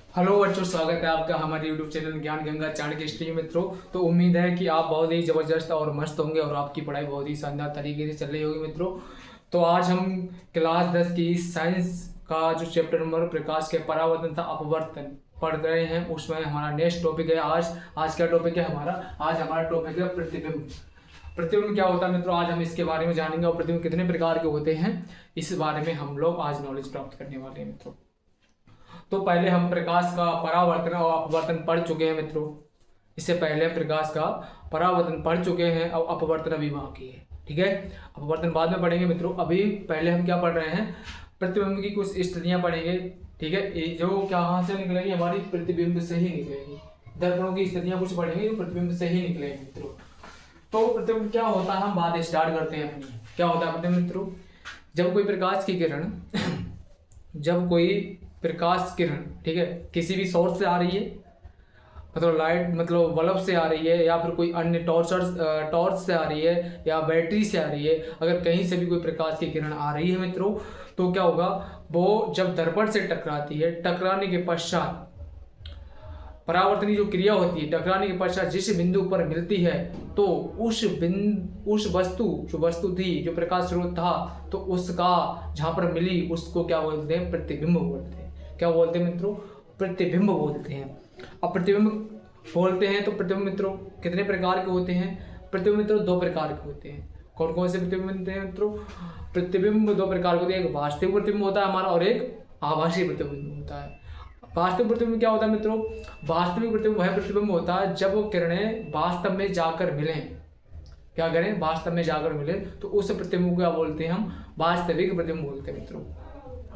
Hello बच्चों, स्वागत है आपका हमारे यूट्यूब चैनल ज्ञान गंगा चाणक्य स्ट्रीम मित्रों। तो उम्मीद है कि आप बहुत ही ज़बरदस्त और मस्त होंगे और आपकी पढ़ाई बहुत ही शानदार तरीके से चल रही होगी मित्रों। तो आज हम क्लास 10 की साइंस का जो चैप्टर नंबर प्रकाश के परावर्तन तथा अपवर्तन पढ़ रहे हैं, उसमें हमारा नेक्स्ट टॉपिक है आज क्या टॉपिक है हमारा? आज हमारा टॉपिक है प्रतिबिंब। प्रतिबिंब क्या होता है मित्रों, आज हम इसके बारे में जानेंगे और प्रतिबिंब कितने प्रकार के होते हैं इस बारे में हम लोग आज नॉलेज प्राप्त करने वाले हैं मित्रों। तो पहले हम प्रकाश का परावर्तन और अपवर्तन पढ़ चुके हैं मित्रों। इससे पहले हम प्रकाश का परावर्तन पढ़ चुके हैं और अपवर्तन अभी बाकी है। ठीक है, अपवर्तन बाद में पढ़ेंगे मित्रों। अभी पहले हम क्या पढ़ रहे हैं? प्रतिबिंब की कुछ स्थितियां पढ़ेंगे। ठीक है, ये जो कहाँ से निकलेगी? हमारी प्रतिबिंब से ही निकलेगी। दर्पणों की स्थितियां कुछ पढ़ेंगे जो प्रतिबिंब से ही निकलेगी मित्रों। तो प्रतिबिंब क्या होता है, हम बात स्टार्ट करते हैं अपनी। क्या होता है प्रतिबिंब मित्रों? जब कोई प्रकाश की किरण जब कोई प्रकाश किरण, ठीक है, किसी भी सोर्स से आ रही है, मतलब लाइट, मतलब बल्ब से आ रही है, या फिर कोई अन्य टॉर्च से आ रही है, या बैटरी से आ रही है, अगर कहीं से भी कोई प्रकाश की किरण आ रही है मित्रों, तो क्या होगा? वो जब दर्पण से टकराती है, टकराने के पश्चात परावर्तनी जो क्रिया होती है, टकराने के पश्चात जिस बिंदु पर मिलती है, तो उस वस्तु थी, जो प्रकाश स्रोत था, तो उसका जहां पर मिली उसको क्या बोलते हैं? प्रतिबिंब बोलते हैं। क्या बोलते हैं मित्रों? प्रतिबिंब बोलते हैं। अब प्रतिबिंब बोलते हैं तो प्रतिबिंब मित्रों कितने प्रकार के होते हैं? प्रतिबिंब मित्रों दो प्रकार के होते हैं। कौन कौन से प्रतिबिंब होते हैं मित्रों? प्रतिबिंब दो प्रकार के होते हैं। एक वास्तविक प्रतिबिंब होता है हमारा, और एक आभासी प्रतिबिंब होता है। वास्तविक प्रतिबिंब क्या होता है मित्रों? वास्तविक प्रतिबिंब वह प्रतिबिंब होता है जब वो किरणें वास्तव में जाकर मिलें। क्या करें? वास्तव में जाकर मिले, तो उस प्रतिबिंब को क्या बोलते हैं? हम वास्तविक प्रतिबिंब बोलते हैं मित्रों।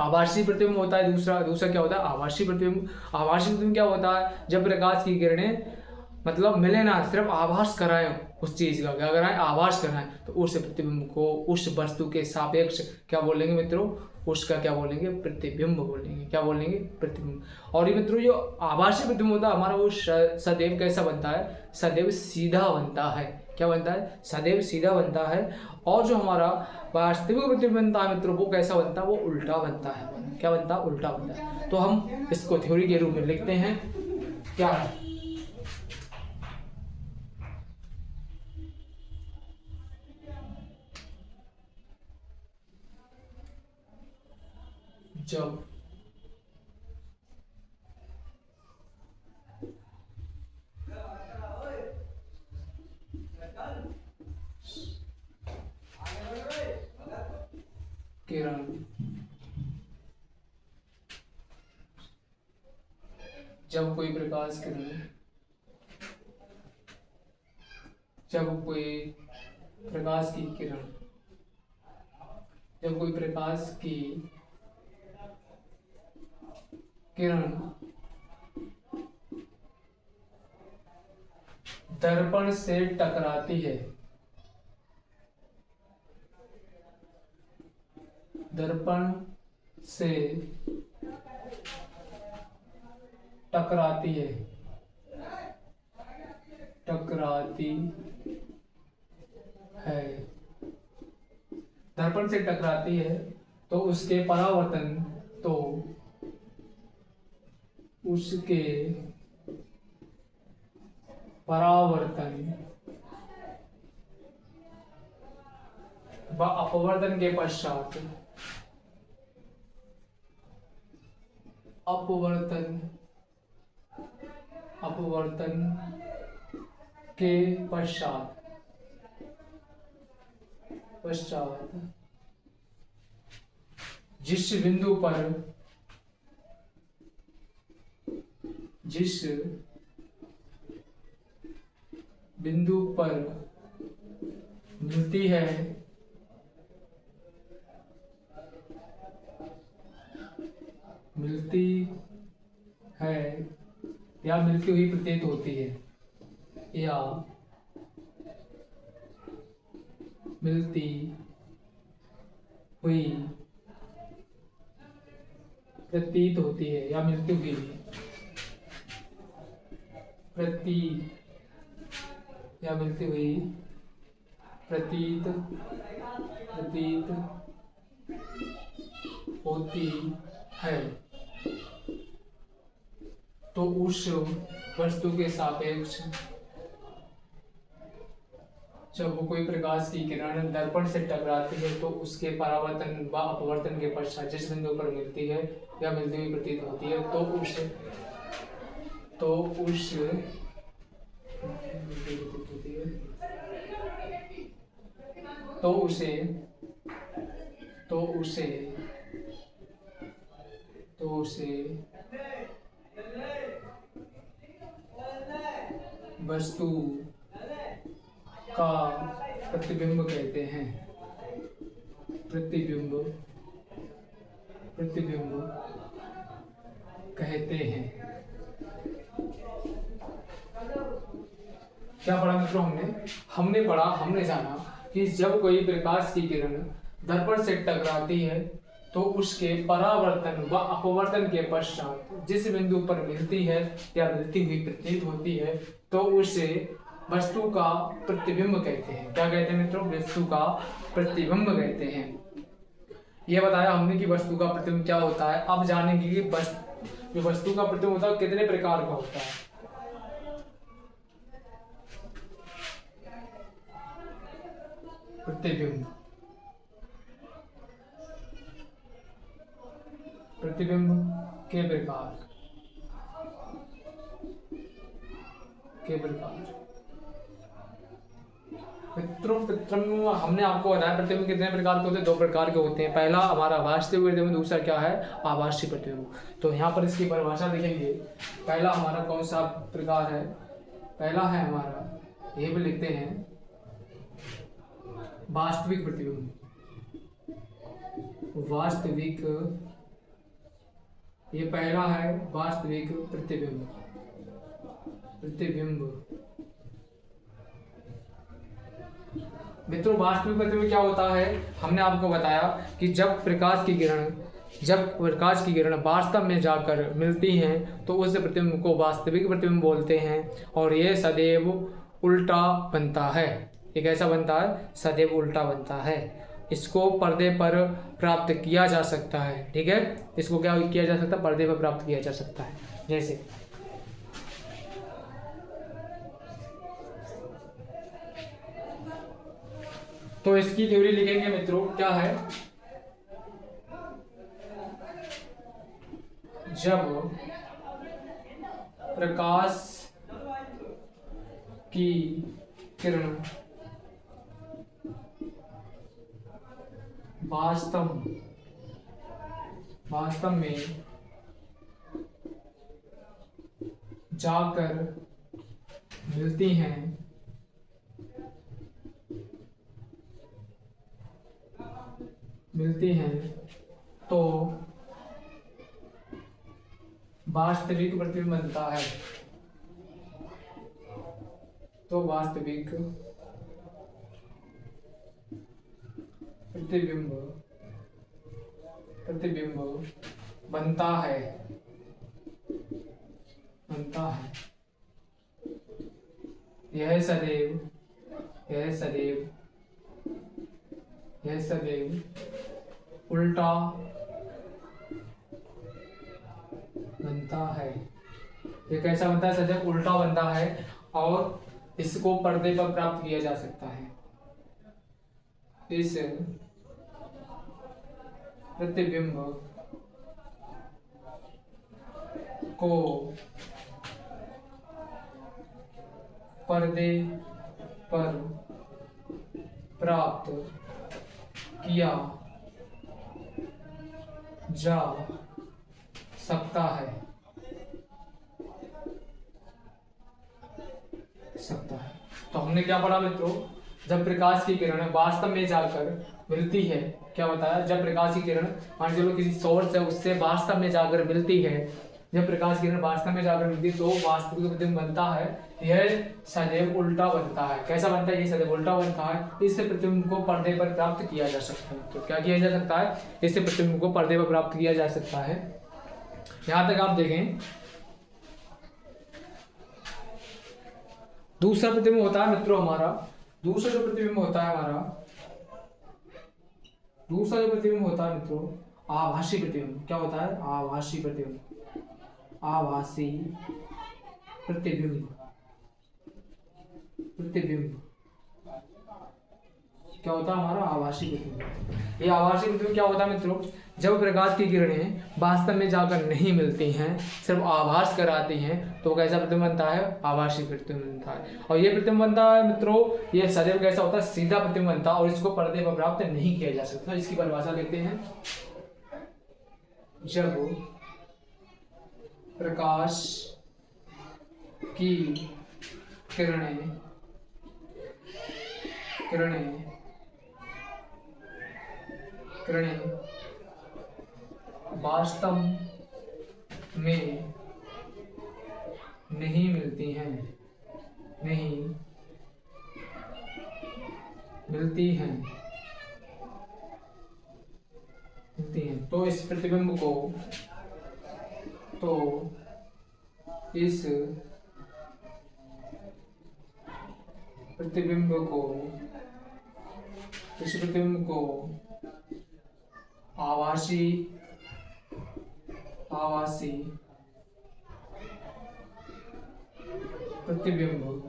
आभासी प्रतिबिंब होता है दूसरा क्या होता है? आभासी प्रतिबिंब। आभासी प्रतिबिंब क्या होता है? जब प्रकाश की किरणें मतलब मिले ना, सिर्फ आभास कराएं उस चीज का, क्या कराएं? आभास कराएं, तो उस प्रतिबिंब को उस वस्तु के सापेक्ष क्या बोलेंगे मित्रों? उसका क्या बोलेंगे? प्रतिबिंब बोलेंगे। क्या बोलेंगे? प्रतिबिंब। और ये मित्रों जो आभासी प्रतिबिंब होता है हमारा, वो सदैव कैसा बनता है? सदैव सीधा बनता है। क्या बनता है? सदैव सीधा बनता है। और जो हमारा वास्तविक प्रतिबिंब बनता है मित्रों, वो कैसा बनता है? वो उल्टा बनता है। क्या बनता है? उल्टा बनता है। तो हम इसको थ्योरी के रूप में लिखते हैं। क्या है? जब किरण जब कोई प्रकाश किरण जब कोई प्रकाश की किरण जब कोई प्रकाश की किरण दर्पण से टकराती है, दर्पण से टकराती है टकराती है दर्पण से टकराती है, तो उसके परावर्तन तो उसके परावर्तन व अपवर्तन के पश्चात अपवर्तन अपवर्तन के पश्चात जिस बिंदु पर मिलती है, या मिलती हुई प्रतीत होती है, या मिलती हुई प्रतीत होती है, या मिलती हुई प्रतीत होती है। तो उस वस्तु के सापेक्ष जब वो कोई प्रकाश की किरण दर्पण से टकराती है तो उसके परावर्तन व अपवर्तन के पश्चात जिस बिंदु पर मिलती है या मिलती हुई प्रतीत होती है तो उस तो उसे वस्तु का प्रतिबिंब कहते हैं। प्रतिबिंब कहते हैं। क्या पढ़ा मित्रों हमने पढ़ा, हमने जाना कि जब कोई प्रकाश की किरण दर्पण से टकराती है तो उसके परावर्तन व अपवर्तन के पश्चात जिस बिंदु पर मिलती है या मिलती हुई प्रतीत होती है तो उसे वस्तु का प्रतिबिंब कहते हैं। क्या कहते हैं मित्रों? वस्तु का प्रतिबिंब कहते हैं। यह बताया हमने कि वस्तु का प्रतिबिंब क्या होता है। अब जानेंगे कि जो वस्तु का प्रतिबिंब होता है कितने प्रकार का होता है। प्रतिबिंब के प्रकार मित्रों हमने आपको बताया प्रतिबिंब कितने प्रकार के होते हैं। 2 प्रकार के होते हैं। पहला हमारा वास्तविक प्रतिबिंब, दूसरा क्या है? आभासी प्रतिबिंब। तो यहाँ पर इसकी परिभाषा देखेंगे। पहला हमारा कौन सा प्रकार है? पहला है हमारा, ये भी लिखते हैं, वास्तविक प्रतिबिंब। ये पहला है वास्तविक प्रतिबिंब। मित्रों वास्तविक प्रतिबिंब क्या होता है? हमने आपको बताया कि जब प्रकाश की किरण वास्तव में जाकर मिलती हैं तो उस प्रतिबिंब को वास्तविक प्रतिबिंब बोलते हैं और ये सदैव उल्टा बनता है। ये कैसा बनता है? सदैव उल्टा बनता है। इसको पर्दे पर प्राप्त किया जा सकता है। ठीक है, इसको क्या किया जा सकता है? पर्दे पर प्राप्त किया जा सकता है। जैसे तो इसकी थ्योरी लिखेंगे मित्रों। क्या है? जब प्रकाश की किरण वास्तव में जाकर मिलती हैं तो वास्तविक प्रतिबिंब बनता है। तो वास्तविक प्रतिबिंब बनता है। यह सदैव उल्टा बनता है। ये कैसा बनता है? सदैव उल्टा बनता है और इसको पर्दे पर प्राप्त किया जा सकता है। इस प्रतिबिंब को पर्दे पर प्राप्त किया जा सकता है। तो हमने क्या पढ़ा मित्रों? जब प्रकाश की किरण वास्तव में जाकर मिलती है, क्या बताया? जब प्रकाश की किरण मान लो किसी सोर्स है उससे वास्तव में जाकर मिलती है, जब प्रकाश की किरण वास्तव में जाकर मिलती है तो वास्तविक प्रतिबिंब बनता है। यह सदैव उल्टा बनता है। कैसा बनता है? ये सदैव उल्टा बनता है। इस प्रतिबिंब को पर्दे पर प्राप्त किया जा सकता है। तो क्या किया जा सकता है? इस प्रतिबिंब को पर्दे पर प्राप्त किया जा सकता है। यहां तक आप देखें। दूसरा प्रतिबिंब होता है मित्रों हमारा, दूसरा जो प्रतिबिंब होता है मित्रों, आभासी प्रतिबिंब। क्या होता है? आभासी प्रतिबिंब। आभासी प्रतिबिंब। प्रतिबिंब क्या होता है हमारा? आभासी प्रतिबिंब। ये आभासी प्रतिबिंब क्या होता है मित्रों? जब प्रकाश की किरणें वास्तव में जाकर नहीं मिलती हैं, सिर्फ आभास कराती हैं, तो कैसा प्रतिबिंब बनता है? आभासी प्रतिबिंब बनता है। और ये प्रतिबिंब बनता है मित्रों, ये सदैव कैसा होता है? सीधा प्रतिबिंब बनता है, और इसको पर्दे पर प्राप्त नहीं किया जा सकता। इसकी परिभाषा लेते हैं। जब प्रकाश की किरणें वास्तव में नहीं मिलती हैं, तो इस प्रतिबिंब को आभासी प्रतिबिंब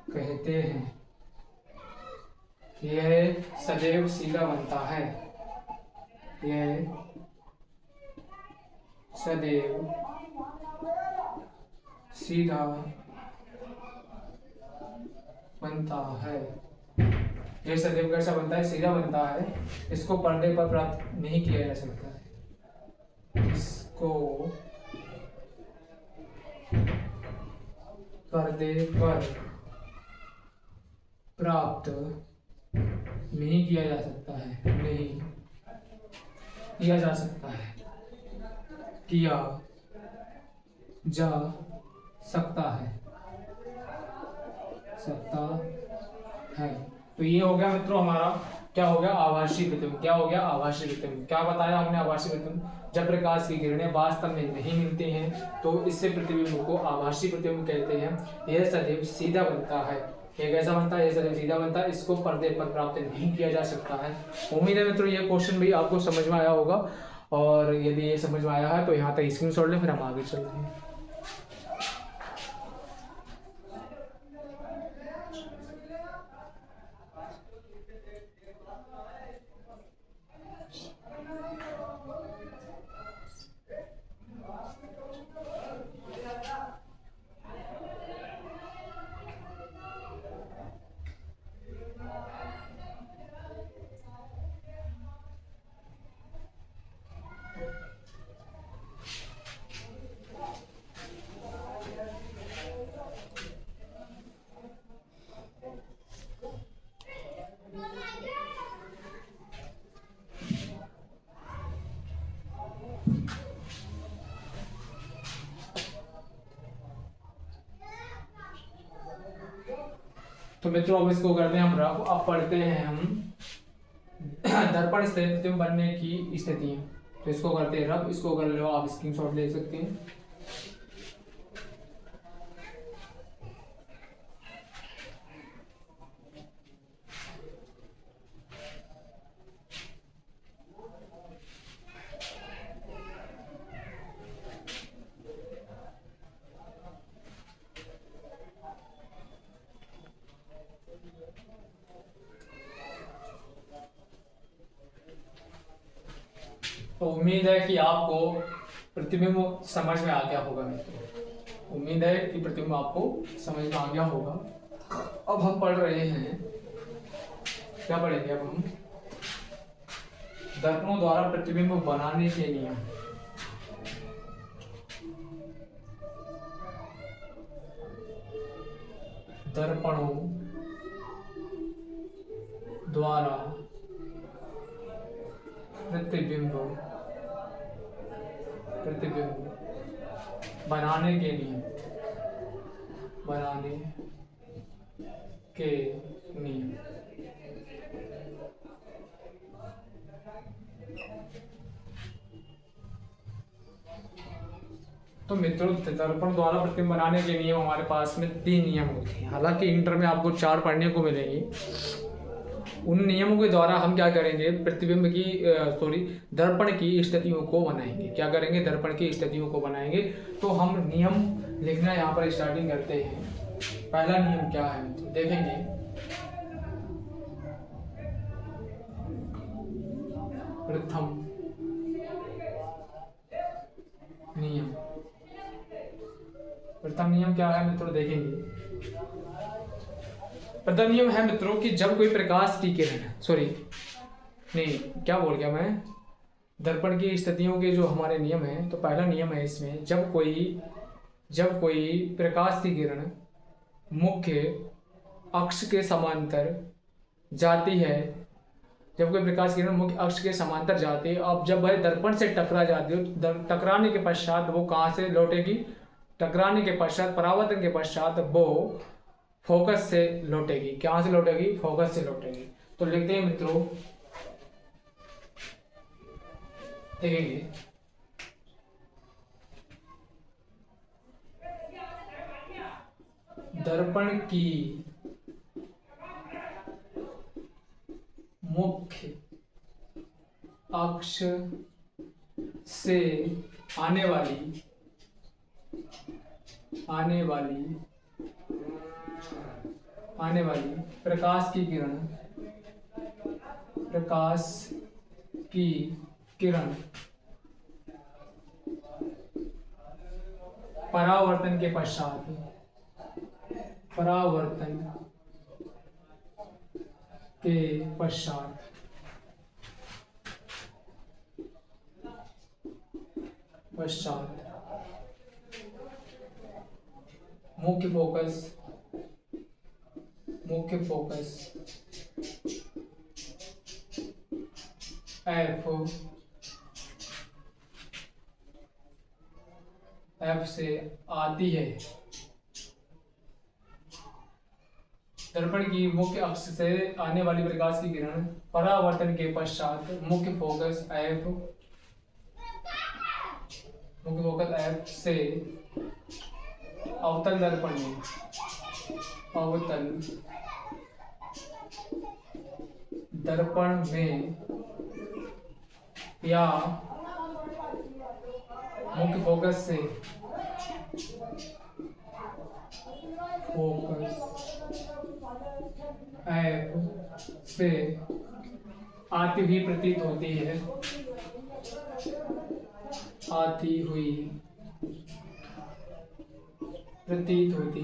कहते हैं। यह सदैव सीधा बनता है। यह सदैव कैसा बनता है? सीधा बनता है। इसको पर्दे पर प्राप्त नहीं किया जा सकता है। इसको पर्दे पर प्राप्त नहीं किया जा सकता है। किया जा सकता है। तो ये हो गया मित्रों हमारा क्या हो गया? आभासी प्रतिबिंब। क्या हो गया? आभासी प्रतिबिंब। क्या बताया हमने? आभासी प्रतिबिंब जब प्रकाश की किरणें वास्तव में नहीं मिलती हैं, तो इससे प्रतिबिंब को आभासी प्रतिबिंब कहते हैं। यह सदैव सीधा बनता है। ये कैसा बनता है? यह सदैव सीधा बनता है। इसको पर्दे पर प्राप्त नहीं किया जा सकता है। उम्मीद है मित्रों ये क्वेश्चन भी आपको समझ में आया होगा, और यदि ये समझ में आया है तो यहाँ तक स्क्रीनशॉट लें, फिर हम आगे चलते हैं। तो मित्रों अब इसको करते हैं हम रफ। अब पढ़ते हैं हम दर्पण स्थिर प्रतिबिंब बनने की स्थिति। तो इसको करते हैं रफ। इसको कर लो, आप स्क्रीनशॉट ले सकते हैं। तो उम्मीद है कि आपको प्रतिबिंब समझ में आ गया होगा मित्रों। उम्मीद है कि प्रतिबिंब आपको समझ में आ गया होगा। अब हम पढ़ रहे हैं, क्या पढ़ेंगे अब हम? दर्पणों द्वारा प्रतिबिंब बनाने के नियम। दर्पणों द्वारा प्रतिबिंब बनाने के नियम। तो मित्रों दर्पण द्वारा प्रतिबिंब बनाने के नियम हमारे पास में 3 नियम होते हैं। हालांकि इंटर में आपको 4 पढ़ने को मिलेंगे, उन नियमों के द्वारा हम क्या करेंगे, प्रतिबिंब की दर्पण की स्थितियों को बनाएंगे। क्या करेंगे, दर्पण की स्थितियों को बनाएंगे। तो हम नियम लिखना यहाँ पर स्टार्टिंग करते हैं। पहला नियम क्या है देखेंगे। प्रथम नियम, प्रथम नियम क्या है मित्रों देखेंगे। प्रथम नियम है मित्रों कि जब कोई प्रकाश की किरण क्या बोल गया मैं, दर्पण की स्थितियों के जो हमारे नियम हैं, तो पहला नियम है इसमें, जब कोई प्रकाश की किरण मुख्य अक्ष के समांतर जाती है, जब कोई प्रकाश किरण मुख्य अक्ष के समांतर जाती है, अब जब वह दर्पण से टकरा जाती है तो टकराने के पश्चात वो कहाँ से लौटेगी, टकराने के पश्चात, परावर्तन के पश्चात वो फोकस से लौटेगी। कहाँ से लौटेगी, फोकस से लौटेगी। तो लिखते हैं मित्रों, देखेंगे दर्पण की मुख्य अक्ष से आने वाली प्रकाश की किरण परावर्तन के पश्चात मुख्य फोकस एफ से आती है। दर्पण की मुख्य अक्ष से आने वाली प्रकाश की किरण परावर्तन के पश्चात मुख्य फोकस एफ से अवतल दर्पण में या मुख्य फोकस एफ से आती हुई प्रतीत होती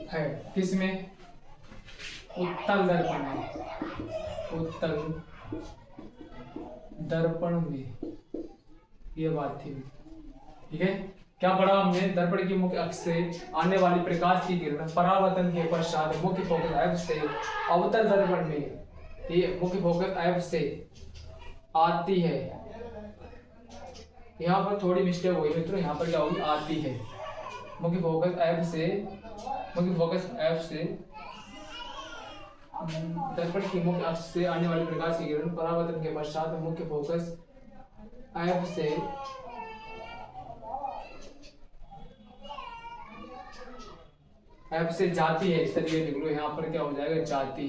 है। किसमें, उत्तल दर्पण में। ये बात थी, ठीक है। क्या पढ़ा हमने, दर्पण की मुख्य अक्ष से आने वाली प्रकाश की किरण परावर्तन के पश्चात मुख्य फोकस एफ से अवतल दर्पण में, ये मुख्य फोकस एफ से आती है। यहाँ पर थोड़ी मिस्टेक हुई मित्रों, यहाँ पर क्या होगी, आती है। मुख्य फोकस एफ से दर्पण की मुख्य अक्ष से आने वाली प्रकाश की किरण परावर्तन के पश्चात मुख्य फोकस एफ से जाती है। इस तरीके लिख लो, यहाँ पर क्या हो जाएगा, जाती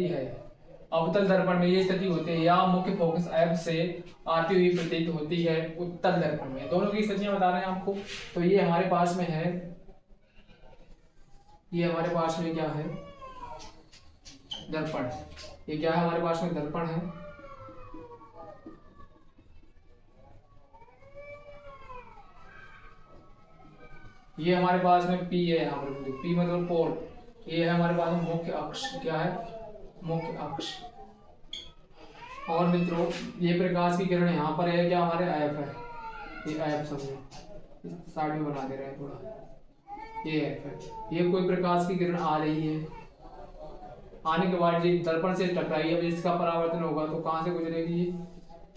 है। अवतल दर्पण में ये स्थिति होती है, या मुख्य फोकस एफ से आती हुई प्रतीत होती है उत्तल दर्पण में। दोनों की स्थितियां बता रहे हैं आपको। तो ये हमारे पास में है, ये हमारे पास में क्या है, दर्पण। ये क्या है, हमारे पास में दर्पण है। ये हमारे पास में P है, यहाँ पर P मतलब पोल। ये है हमारे पास में मुख्य अक्ष। क्या है, मुख्य अक्ष। और मित्रों ये प्रकाश की किरण यहाँ पर है, क्या हमारे F है, ये F सब साइड में बना दे रहे हैं थोड़ा, ये F है। ये कोई प्रकाश की किरण आ रही है, आने के बाद ये दर्पण से टकराई। अब इसका परावर्तन होगा तो कहाँ से गुजरेगी,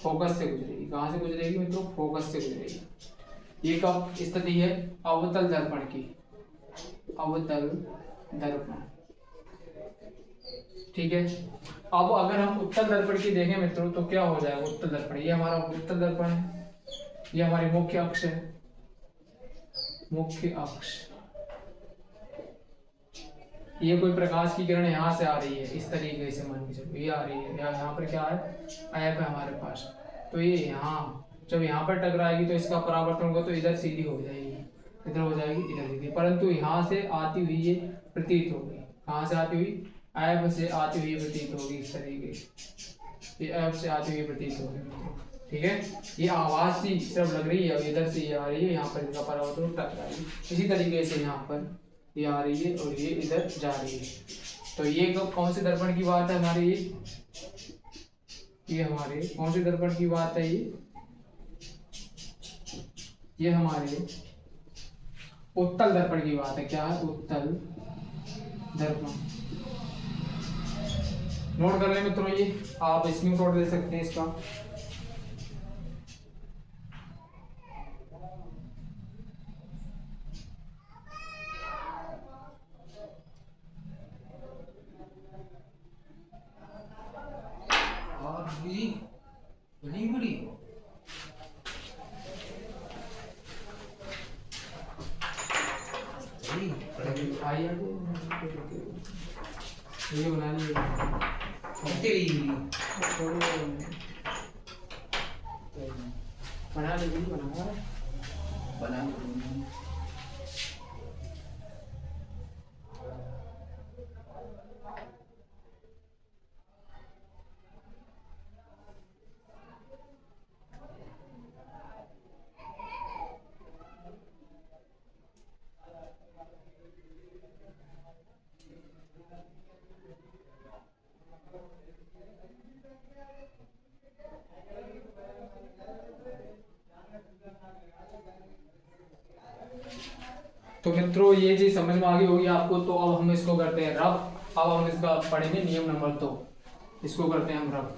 फोकस से गुजरेगी। कहाँ से गुजरेगी मित्रों, फोकस से गुजरेगी। ये कब स्थिति है, अवतल दर्पण की, अवतल दर्पण, ठीक है। अब अगर हम उत्तल दर्पण की देखें मित्रों तो क्या हो जाएगा, उत्तल दर्पण, ये हमारा उत्तल दर्पण है, ये हमारी मुख्य अक्ष है, मुख्य अक्ष। ये कोई प्रकाश की किरण यहाँ से आ रही है, इस तरीके से मान के चलो ये आ रही है, यहाँ पर क्या है, ऐप है हमारे पास। तो ये यहाँ जब यहाँ पर टकराएगी तो इसका परावर्तन होगा, तो इधर सीधी हो जाएगी, इधर हो जाएगी, इधर सीधी। परंतु यहाँ से आती हुई ये प्रतीत होगी, कहाँ से आती हुई, ऐप से आती हुई प्रतीत होगी, इस तरीके से ये ऐप से आती हुई प्रतीत होगी। ठीक है, ये आवाज सी सिर्फ लग रही है, अब इधर से ये आ रही है, यहाँ पर इसका परावर्तन टकराएगी। इसी तरीके से यहाँ पर ये आ रही है और ये इधर जा रही है। तो ये कौन से दर्पण की बात है हमारी, ये हमारे कौन से दर्पण की बात है, ये हमारे उत्तल दर्पण की बात है। क्या है, उत्तल दर्पण। नोट कर ले मित्रों, ये आप स्क्रीनशॉट दे सकते हैं इसका। बड़ी बड़ी ये बना ली बना ली बना तो मित्रों ये चीज समझ में आ गई होगी आपको। तो अब हम इसको करते हैं रब। अब हम इसका पढ़ेंगे नियम नंबर 2, इसको करते हैं हम रब।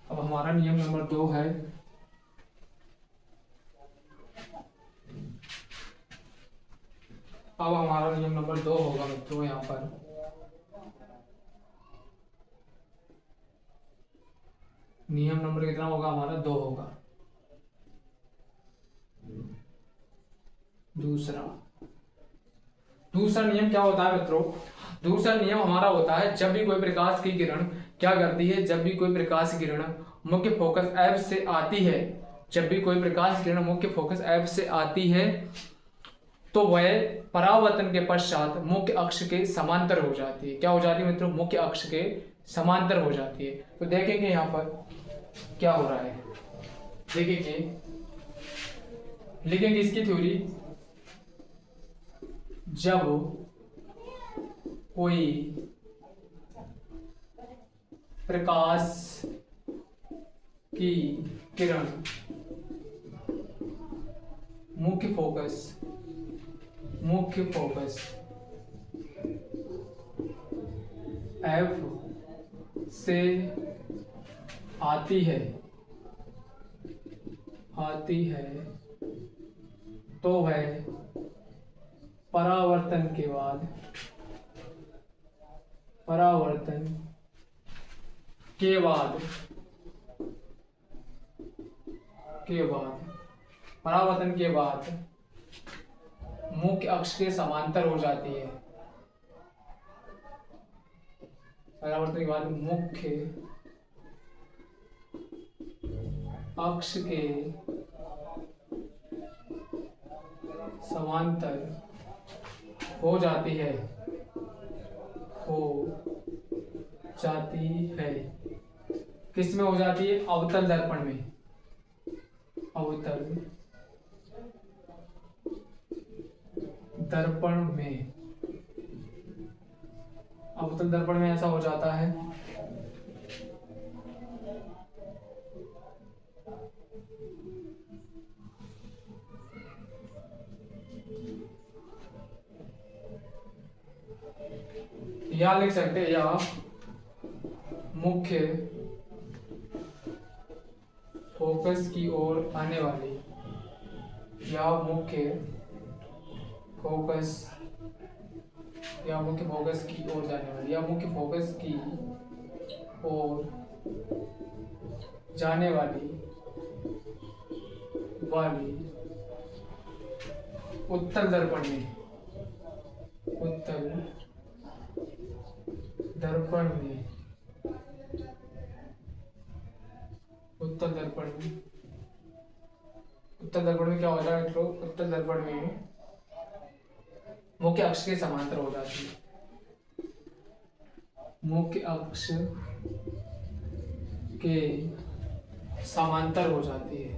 अब हमारा नियम नंबर 2 है, अब हमारा नियम नंबर 2 होगा मित्रों, यहाँ पर नियम नंबर कितना होगा हमारा, 2 होगा। दूसरा नियम क्या होता है मित्रों, दूसरा नियम हमारा होता है जब भी कोई प्रकाश की किरण क्या करती है, जब भी कोई प्रकाश की किरण मुख्य फोकस ऐप से आती है, जब भी कोई प्रकाश की किरण मुख्य फोकस ऐप से आती है तो वह परावर्तन के पश्चात मुख्य अक्ष के समांतर हो जाती है। क्या हो जाती है मित्रों, मुख्य अक्ष के समांतर हो जाती है। तो देखेंगे यहाँ पर क्या हो रहा है, देखेंगे, लिखेंगे इसकी थ्योरी। जब कोई प्रकाश की किरण मुख्य फोकस एफ से आती है तो वह परावर्तन के बाद मुख्य अक्ष के समांतर हो जाती है। परावर्तन के बाद मुख्य अक्ष के समांतर हो जाती है किस में हो जाती है, अवतल दर्पण में। अवतल दर्पण में ऐसा हो जाता है। या लिख सकते हैं, या मुख्य फोकस की ओर आने वाली या मुख्य फोकस की ओर जाने वाली या मुख्य फोकस की ओर जाने वाली उत्तल दर्पण में उत्तल दर्पण में क्या होता है मित्रों? उत्तल दर्पण में मुख्य अक्ष के समांतर हो जाती है। मुख्य अक्ष के समांतर हो जाती है।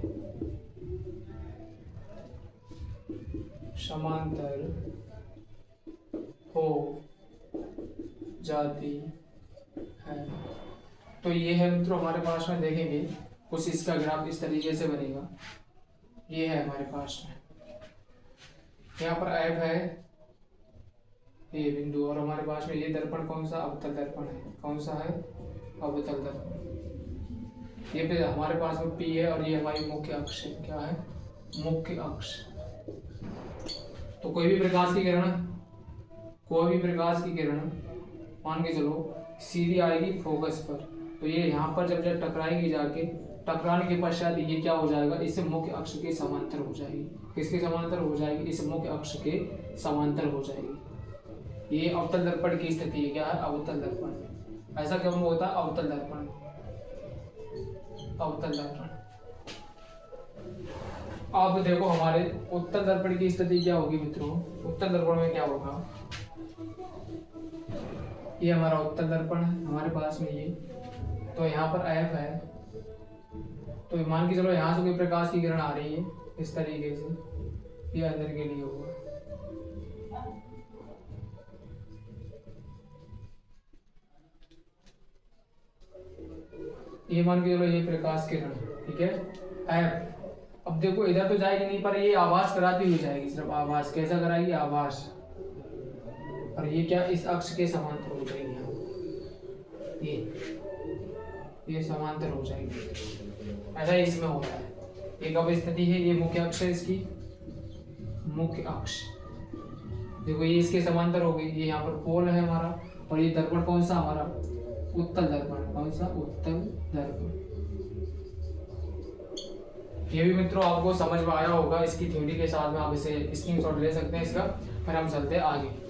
समांतर हो जाती है। तो ये है मित्रों हमारे पास में, देखेंगे कुछ इसका ग्राफ इस तरीके से बनेगा। ये है हमारे पास में, यहाँ पर ऐप है ये बिंदु, और हमारे पास में ये दर्पण कौन सा? अवतल दर्पण है। कौन सा है? अवतल दर्पण। ये पे हमारे पास में P है और ये हमारी मुख्य अक्ष है। क्या है? मुख्य अक्ष। तो कोई भी प्रकाश की किरण मान के चलो सीधी आएगी फोकस पर, तो ये यहाँ पर जब टकराएगी, जाके टकराने के पश्चात ये क्या हो जाएगा? इस मुख्य अक्ष के समांतर हो जाएगी। किसके समांतर हो जाएगी? इस मुख्य अक्ष के समांतर हो जाएगी। ये अवतल दर्पण की स्थिति है। क्या है? अवतल दर्पण। ऐसा क्यों होता है? अवतल दर्पण। अब देखो हमारे उत्तल दर्पण की स्थिति क्या होगी मित्रों? उत्तल दर्पण में क्या होगा? ये हमारा उत्तल दर्पण है हमारे पास में ये, तो यहाँ पर ऐप है, तो मान के चलो यहाँ से कोई प्रकाश की किरण आ रही है इस तरीके से, ये अंदर के लिए होगा। ये मान के चलो ये प्रकाश किरण, ठीक है, ऐप। अब देखो इधर तो जाएगी नहीं, पर ये आभास कराती हुई जाएगी, सिर्फ आभास। कैसा कराएगी? आभास। और ये क्या? इस अक्ष के समांतर हो जाएगी। ये समांतर हो जाएगी। ऐसा इसमें होता है। ये कब स्थिति है? ये मुख्य अक्ष है, इसकी मुख्य अक्ष। देखो ये इसके समांतर हो गई। ये यहाँ पर पोल है हमारा, और ये दर्पण कौन सा? हमारा उत्तल दर्पण। कौन सा? उत्तल दर्पण। ये भी मित्रों आपको समझ में आया होगा। इसकी थ्योरी के साथ में आप इसे स्क्रीनशॉट ले सकते हैं इसका। फिर हम चलते हैं आगे।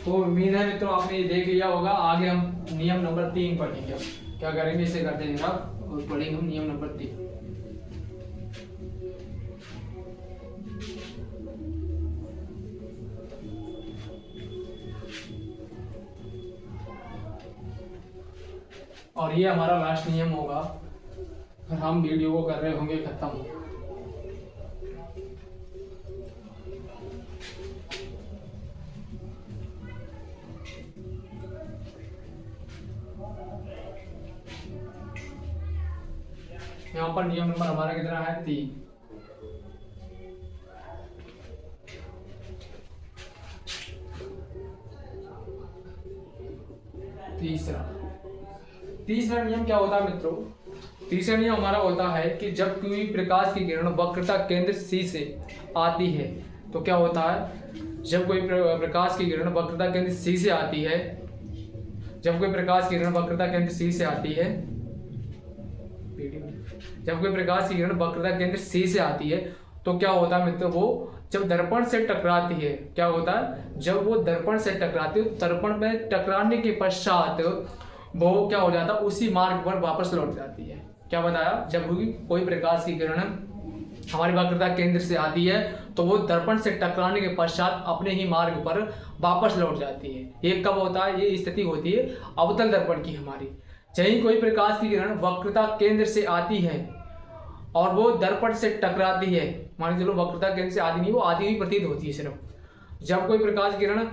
तो उम्मीद है मित्रों आपने ये देख लिया होगा। आगे हम नियम नंबर 3 पढ़ेंगे। क्या करेंगे? इसे करते हैं और पढ़ेंगे हम नियम नंबर 3। और ये हमारा लास्ट नियम होगा, फिर हम वीडियो को कर रहे होंगे खत्म। यहाँ पर नियम नंबर हमारा कितना है? 3। तीसरा नियम क्या होता है मित्रों? तीसरा नियम हमारा होता है कि जब कोई प्रकाश की किरण वक्रता केंद्र C से आती है, तो क्या होता है? जब कोई प्रकाश की किरण वक्रता केंद्र C से आती है, जब कोई प्रकाश की किरण वक्रता केंद्र C से आती है, जब कोई प्रकाश की किरण वक्रता केंद्र C से आती है, तो क्या होता है मित्रों? वो जब दर्पण से टकराती है, क्या होता है? जब वो दर्पण से टकराती है, दर्पण में टकराने के पश्चात वो क्या हो जाता है? उसी मार्ग पर वापस लौट जाती है। क्या बताया? जब कोई प्रकाश की किरण हमारी वक्रता केंद्र से आती है तो वो दर्पण से टकराने के पश्चात अपने ही मार्ग पर वापस लौट जाती है। ये कब होता है? ये स्थिति होती है अवतल दर्पण की हमारी। यही कोई प्रकाश की किरण वक्रता केंद्र से आती है और वो दर्पण से टकराती है, मान के चलो वक्रता केंद्र से आती नहीं, वो आती हुई प्रतीत होती है सिर्फ। जब कोई प्रकाश किरण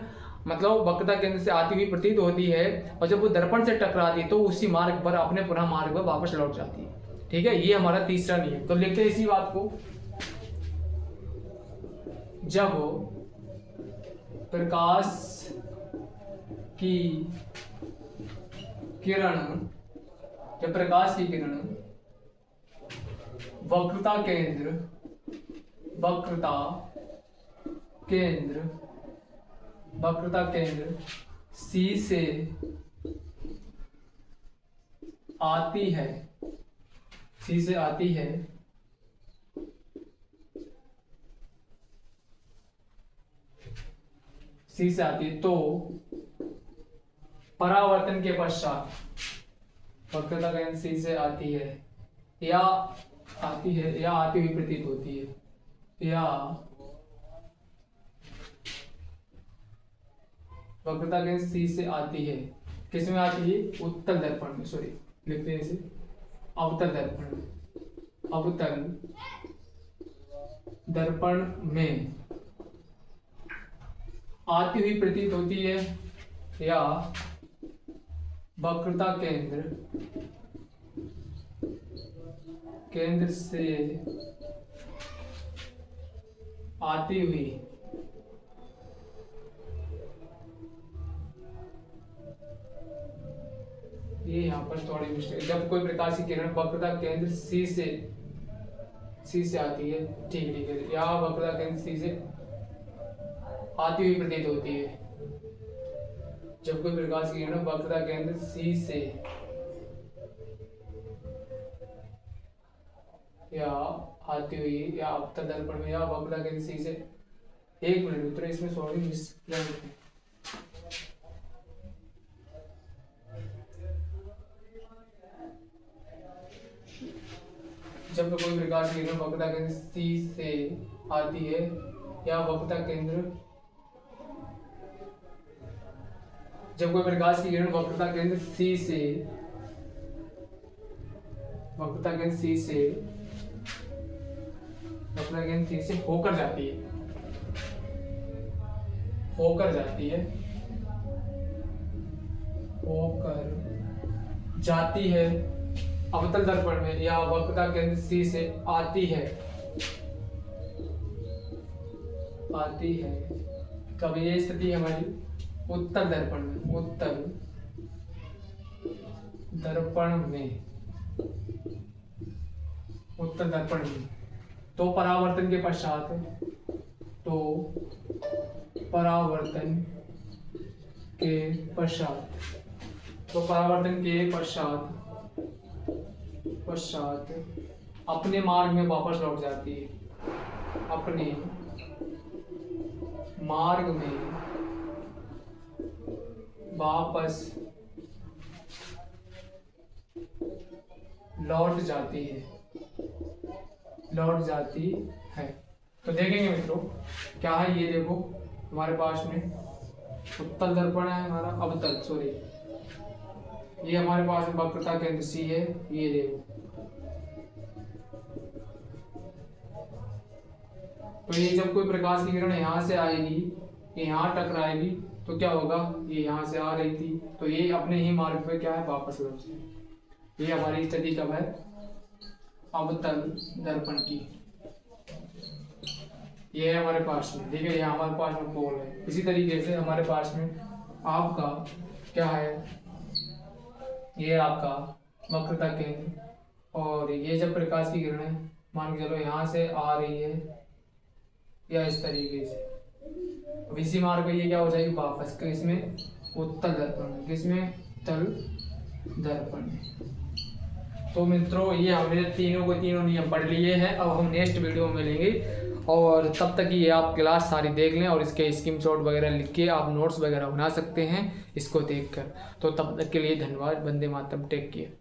मतलब वक्रता केंद्र से आती हुई प्रतीत होती है और जब वो दर्पण से टकराती है तो उसी मार्ग पर अपने पुनः मार्ग पर वापस लौट जाती है। ठीक है, ये हमारा तीसरा नियम। तो लिखते हैं इसी बात को, जब प्रकाश की किरण वक्रता केंद्र C से आती है, तो परावर्तन के पश्चात वक्रता केंद्र C से आती है या आती हुई प्रतीत होती है, या वक्रता केंद्र C से आती है, किसमें आती है? उत्तल दर्पण में, सॉरी लिखते हैं इसे अवतल दर्पण में। अवतल दर्पण में आती हुई प्रतीत होती है या वक्रता केंद्र से आती हुई ये यहाँ पर थोड़ी मिस्टेक। जब कोई प्रकाश की किरण वक्रता केंद्र C से आती है, ठीक है, या वक्रता केंद्र C से आती हुई प्रतीत होती है। जब कोई प्रकाश की किरण वक्रता केंद्र C से या आती हुई या अवतल दर्पण में या वक्रता केंद्र C से, एक मिनट मित्रों इसमें सॉरी मिस्टेक। जब कोई प्रकाश की किरण वक्रता केंद्र C से आती है या वक्रता केंद्र, जब कोई प्रकाश की किरण वक्रता केंद्र C से होकर जाती है अवतल दर्पण में या वक्रता केंद्र C से आती है तब ये स्थिति हमारी उत्तल दर्पण में। तो परावर्तन के पश्चात अपने मार्ग में वापस लौट जाती है, अपने मार्ग में वापस लौट जाती है। तो देखेंगे मित्रों क्या है। ये देखो हमारे पास में उत्तल दर्पण है, हमारा अवतल, सॉरी ये हमारे पास में वक्रता केंद्र C है। ये देखो तो ये जब कोई प्रकाश की किरण यहाँ से आएगी, ये यहाँ टकराएगी तो क्या होगा? ये यहाँ से आ रही थी तो ये अपने ही मार्ग पे क्या है? वापस लौट जाएगी। ये हमारी स्थिति कब है? अवतल दर्पण की। ये है हमारे पास में, ठीक है, यहाँ हमारे पास में पोल है। इसी तरीके से हमारे पास में आपका क्या है? ये आपका वक्रता केंद्र, और ये जब प्रकाश की किरणें मान के चलो यहाँ से आ रही है या इस तरीके से, अब इसी मार्ग पे ये क्या हो जाएगी? वापस किसमें? उत्तल दर्पण में। किसमें? तल दर्पण में। तो मित्रों ये हमने तीनों नियम पढ़ लिए हैं। अब हम नेक्स्ट वीडियो में मिलेंगे और तब तक ये आप क्लास सारी देख लें और इसके स्क्रीनशॉट वगैरह लिख के आप नोट्स वगैरह बना सकते हैं इसको देखकर। तो तब तक के लिए धन्यवाद। Vande Mataram, take care.